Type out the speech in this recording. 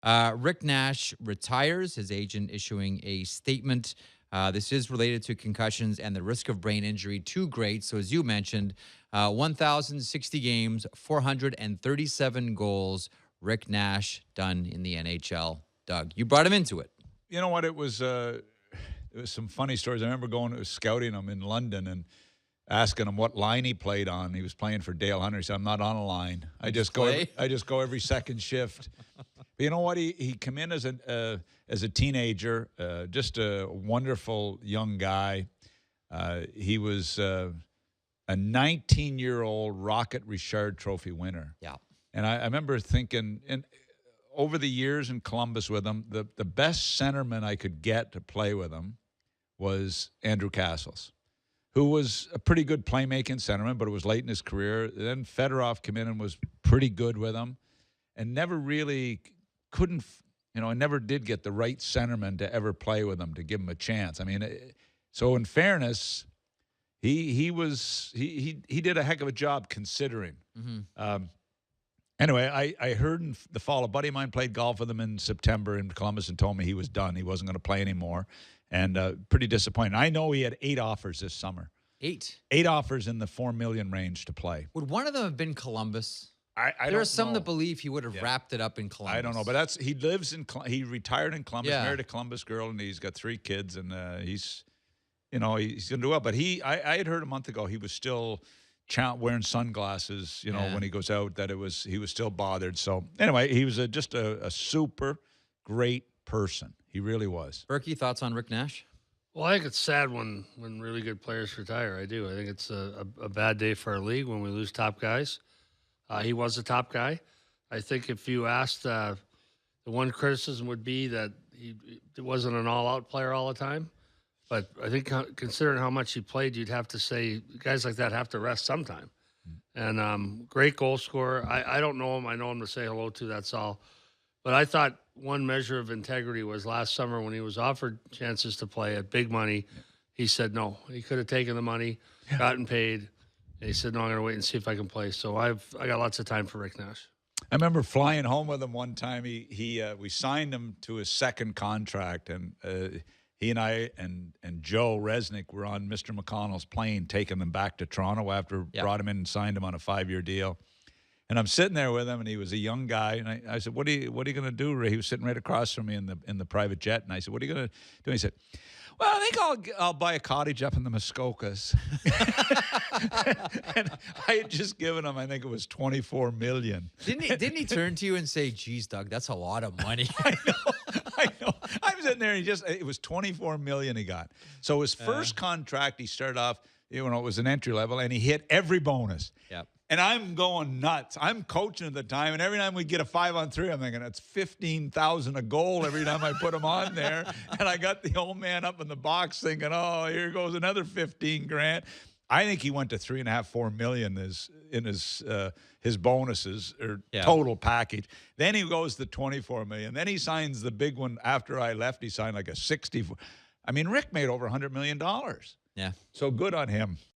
Rick Nash retires, his agent issuing a statement. This is related to concussions and the risk of brain injury to greats. So, as you mentioned, 1,060 games, 437 goals. Rick Nash done in the NHL. Doug, you brought him into it. You know what? It was some funny stories. I remember going to scouting him in London and asking him what line he played on. He was playing for Dale Hunter. He said, "I'm not on a line. I just go. I just go every second shift." But you know what? He came in as a teenager, just a wonderful young guy. He was a 19-year-old Rocket Richard Trophy winner. Yeah. And I remember thinking, and over the years in Columbus with him, the best centerman I could get to play with him was Andrew Castles, who was a pretty good playmaking centerman, but it was late in his career. Then Fedorov came in and was pretty good with him, and never really couldn't, I never did get the right centerman to ever play with him to give him a chance. I mean, so in fairness, he did a heck of a job considering. Mm-hmm. Anyway, I heard in the fall, a buddy of mine played golf with him in September in Columbus and told me he was done. He wasn't going to play anymore, and pretty disappointed. I know he had 8 offers this summer. 8 offers in the $4 million range to play. Would one of them have been Columbus? There are some that believe he would have wrapped it up in Columbus. I don't know, but he lives in he retired in Columbus, Yeah. married a Columbus girl, and he's got 3 kids, and he's going to do well. But I had heard a month ago he was still wearing sunglasses, when he goes out, that he was still bothered. So anyway, he was just a super great person. He really was. Burke, thoughts on Rick Nash? Well, I think it's sad when really good players retire. I do. I think it's a bad day for our league when we lose top guys. He was a top guy. I think if you asked, the one criticism would be that he wasn't an all-out player all the time. But I think considering how much he played, you'd have to say guys like that have to rest sometime. And great goal scorer. I don't know him. I know him to say hello to, that's all. But I thought one measure of integrity was last summer when he was offered chances to play at big money. He said no. He could have taken the money, gotten paid. And he said, no, I'm going to wait and see if I can play. So I got lots of time for Rick Nash. I remember flying home with him one time. We signed him to his second contract, and he and I and Joe Resnick were on Mr. McConnell's plane taking them back to Toronto after brought him in and signed him on a 5-year deal. And I'm sitting there with him, and he was a young guy. And I said, "What are you going to do, Ray?" He was sitting right across from me in the private jet. And I said, "What are you going to do?" And he said, "Well, I think I'll buy a cottage up in the Muskokas." And I had just given him, I think it was $24 million. Didn't he turn to you and say, "Geez, Doug, that's a lot of money"? I know. I'm sitting there, and it was $24 million he got. So his first contract, he started off, it was an entry level, and he hit every bonus. Yep. And I'm going nuts. I'm coaching at the time, and every time we get a 5-on-3, I'm thinking that's $15,000 a goal every time I put him on there. And I got the old man up in the box thinking, "Oh, here goes another 15 grand." I think he went to $3.5–4 million in his bonuses or total package. Then he goes to $24 million. Then he signs the big one after I left. He signed like a 60. I mean, Rick made over $100 million. Yeah. So good on him.